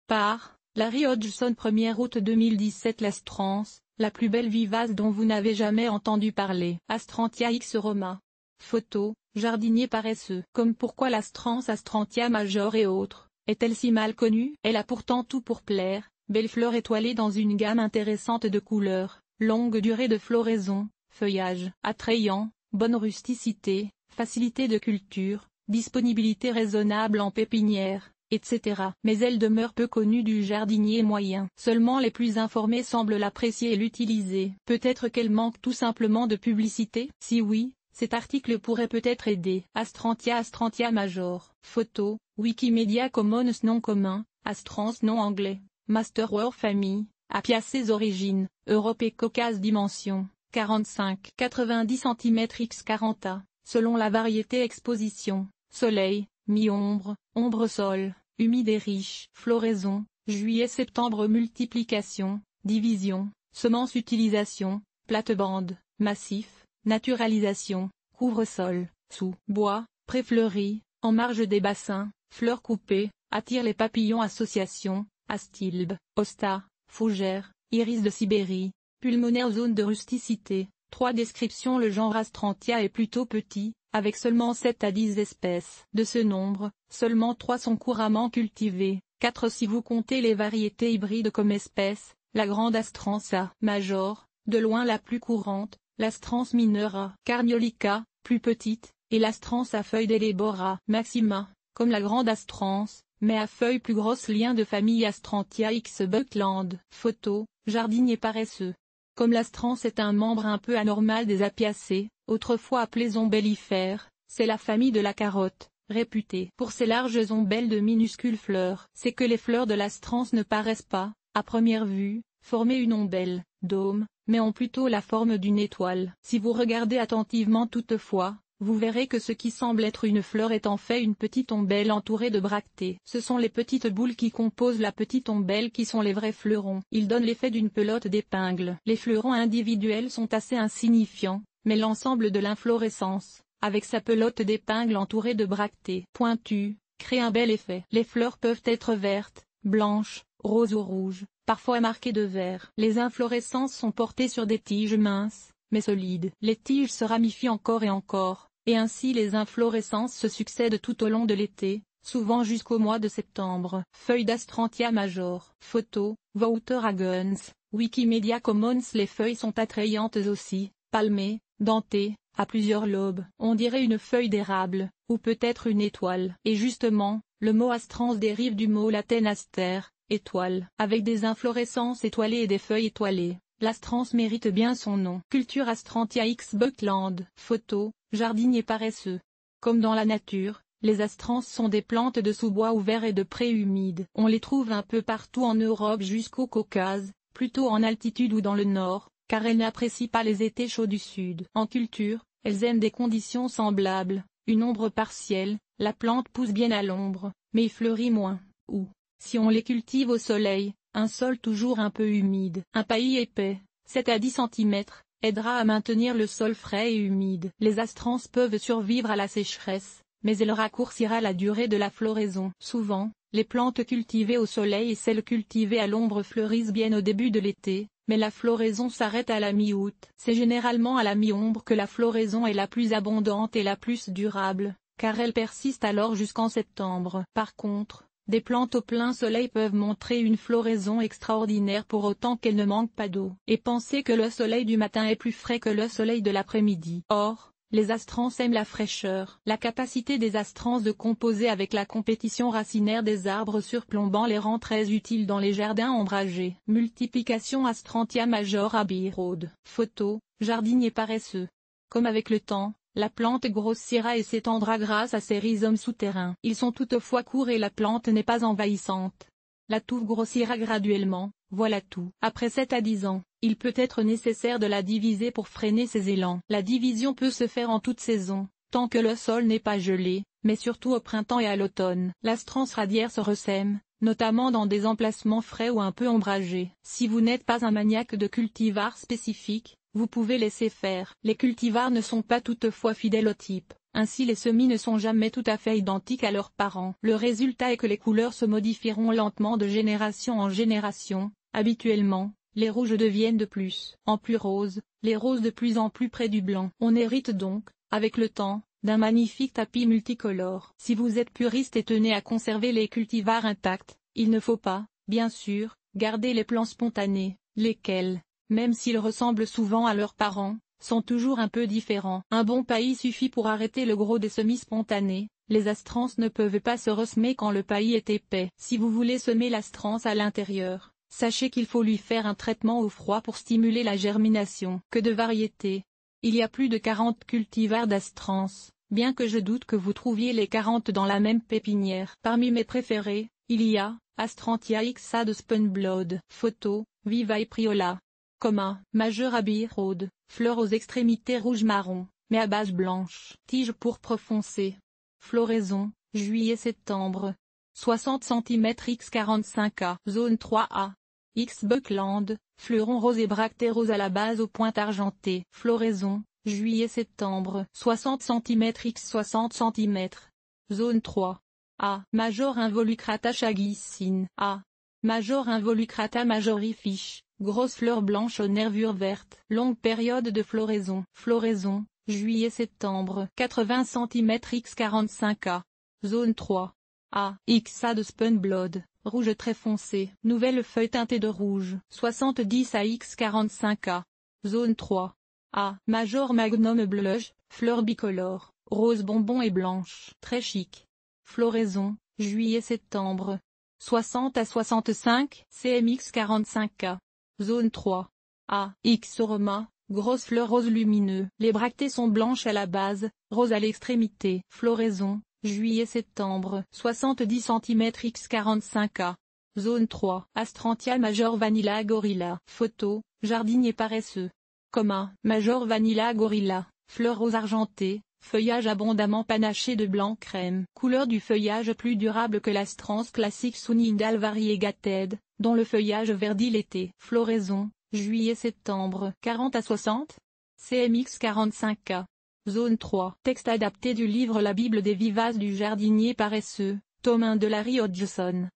Par Larry Hodgson 1er août 2017. L'Astrance, la plus belle vivace dont vous n'avez jamais entendu parler. Astrantia X Roma. Photo, jardinier paresseux. Comme pourquoi l'Astrance Astrantia major et autres, est-elle si mal connue? Elle a pourtant tout pour plaire, belle fleur étoilée dans une gamme intéressante de couleurs, longue durée de floraison, feuillage attrayant, bonne rusticité, facilité de culture, disponibilité raisonnable en pépinière, etc. Mais elle demeure peu connue du jardinier moyen. Seulement les plus informés semblent l'apprécier et l'utiliser. Peut-être qu'elle manque tout simplement de publicité? Si oui, cet article pourrait peut-être aider. Astrantia major. Photo, Wikimedia Commons nom commun, Astrance nom anglais, Masterword famille, Apiacées origines, Europe et Caucase dimensions, 45-90 cm x 40a, selon la variété exposition, soleil, mi-ombre, ombre-sol, humide et riche. Floraison, juillet-septembre. Multiplication, division, semences. Utilisation, plate-bande, massif, naturalisation, couvre-sol, sous, bois, préfleuri, en marge des bassins, fleurs coupées, attire les papillons. Association, astilbe, hosta, fougère, iris de Sibérie, pulmonaire. Zone de rusticité. 3 descriptions. Le genre Astrantia est plutôt petit, avec seulement 7 à 10 espèces. De ce nombre, seulement 3 sont couramment cultivées, 4 si vous comptez les variétés hybrides comme espèces. La grande Astrance major, de loin la plus courante, l'Astrance mineure carniolica, plus petite, et l'Astrance à feuilles d'Elebora maxima, comme la grande Astrance, mais à feuilles plus grosses. Lien de famille Astrantia X Buckland. Photo, jardinier paresseux. Comme l'Astrance est un membre un peu anormal des Apiacées, autrefois appelées ombellifères, c'est la famille de la carotte, réputée pour ses larges ombelles de minuscules fleurs. C'est que les fleurs de l'Astrance ne paraissent pas, à première vue, former une ombelle, dôme, mais ont plutôt la forme d'une étoile. Si vous regardez attentivement toutefois, vous verrez que ce qui semble être une fleur est en fait une petite ombelle entourée de bractées. Ce sont les petites boules qui composent la petite ombelle qui sont les vrais fleurons. Ils donnent l'effet d'une pelote d'épingle. Les fleurons individuels sont assez insignifiants, mais l'ensemble de l'inflorescence, avec sa pelote d'épingle entourée de bractées pointues, crée un bel effet. Les fleurs peuvent être vertes, blanches, roses ou rouges, parfois marquées de vert. Les inflorescences sont portées sur des tiges minces, mais solides. Les tiges se ramifient encore et encore, et ainsi les inflorescences se succèdent tout au long de l'été, souvent jusqu'au mois de septembre. Feuilles d'Astrantia major. Photo, Wouter Hagens, Wikimedia Commons. Les feuilles sont attrayantes aussi, palmées, dentées, à plusieurs lobes. On dirait une feuille d'érable, ou peut-être une étoile. Et justement, le mot astrance dérive du mot latin aster, étoile. Avec des inflorescences étoilées et des feuilles étoilées, l'Astrance mérite bien son nom. Culture Astrantia X Buckland. Photo, jardinier paresseux. Comme dans la nature, les astrances sont des plantes de sous-bois ouverts et de prés humides. On les trouve un peu partout en Europe jusqu'au Caucase, plutôt en altitude ou dans le nord, car elles n'apprécient pas les étés chauds du sud. En culture, elles aiment des conditions semblables, une ombre partielle, la plante pousse bien à l'ombre, mais fleurit moins, ou, si on les cultive au soleil, un sol toujours un peu humide. Un paillis épais, 7 à 10 cm, aidera à maintenir le sol frais et humide. Les astrances peuvent survivre à la sécheresse, mais elle raccourcira la durée de la floraison. Souvent, les plantes cultivées au soleil et celles cultivées à l'ombre fleurissent bien au début de l'été, mais la floraison s'arrête à la mi-août. C'est généralement à la mi-ombre que la floraison est la plus abondante et la plus durable, car elle persiste alors jusqu'en septembre. Par contre, des plantes au plein soleil peuvent montrer une floraison extraordinaire pour autant qu'elles ne manquent pas d'eau. Et pensez que le soleil du matin est plus frais que le soleil de l'après-midi. Or, les astrances aiment la fraîcheur. La capacité des astrances de composer avec la compétition racinaire des arbres surplombants les rend très utiles dans les jardins ombragés. Multiplication Astrantia major Abbey Road. Photo, jardinier paresseux. Comme avec le temps, la plante grossira et s'étendra grâce à ses rhizomes souterrains. Ils sont toutefois courts et la plante n'est pas envahissante. La touffe grossira graduellement, voilà tout. Après 7 à 10 ans, il peut être nécessaire de la diviser pour freiner ses élans. La division peut se faire en toute saison, tant que le sol n'est pas gelé, mais surtout au printemps et à l'automne. L'astrance radiaire se ressème, notamment dans des emplacements frais ou un peu ombragés. Si vous n'êtes pas un maniaque de cultivars spécifiques, vous pouvez laisser faire. Les cultivars ne sont pas toutefois fidèles au type. Ainsi les semis ne sont jamais tout à fait identiques à leurs parents. Le résultat est que les couleurs se modifieront lentement de génération en génération. Habituellement, les rouges deviennent de plus en plus roses, les roses de plus en plus près du blanc. On hérite donc, avec le temps, d'un magnifique tapis multicolore. Si vous êtes puriste et tenez à conserver les cultivars intacts, il ne faut pas, bien sûr, garder les plants spontanés, lesquels, même s'ils ressemblent souvent à leurs parents, sont toujours un peu différents. Un bon paillis suffit pour arrêter le gros des semis spontanés. Les astrances ne peuvent pas se ressemer quand le paillis est épais. Si vous voulez semer l'astrance à l'intérieur, sachez qu'il faut lui faire un traitement au froid pour stimuler la germination. Que de variétés! Il y a plus de 40 cultivars d'astrances, bien que je doute que vous trouviez les 40 dans la même pépinière. Parmi mes préférés, il y a Astrantia XA de Spunblood. Photo, Vivae Priola. Majeur Abbey Road, fleurs aux extrémités rouge-marron, mais à base blanche. Tige pourpre foncé. Floraison, juillet-septembre. 60 cm x 45A. Zone 3A. X Buckland, fleurons roses et bractées roses à la base aux pointes argentées. Floraison, juillet-septembre. 60 cm x 60 cm. Zone 3. A. Major involucrata chagicine. A. Major involucrata majorifiche. Grosses fleurs blanches aux nervures vertes. Longue période de floraison. Floraison, juillet-septembre. 80 cm x 45A. Zone 3. A. XA de Spunblood, rouge très foncé. Nouvelles feuilles teintées de rouge. 70 à x 45A. Zone 3. A. Major Magnum Blush, fleurs bicolores, rose bonbon et blanche. Très chic. Floraison, juillet-septembre. 60 à 65 cmx 45A. Zone 3. A. X Oroma, grosses fleurs roses lumineux. Les bractées sont blanches à la base, roses à l'extrémité. Floraison, juillet-septembre. 70 cm x 45A. Zone 3. Astrantia Major Vanilla Gorilla. Photo, jardinier paresseux. Major Vanilla Gorilla, fleurs roses argentées, feuillage abondamment panaché de blanc crème. Couleur du feuillage plus durable que l'astrance classique Sunindal variegated, dont le feuillage verdit l'été. Floraison, juillet-septembre. 40 à 60 cmx 45K. Zone 3. Texte adapté du livre La Bible des vivaces du jardinier paresseux, tome 1 de Larry Hodgson.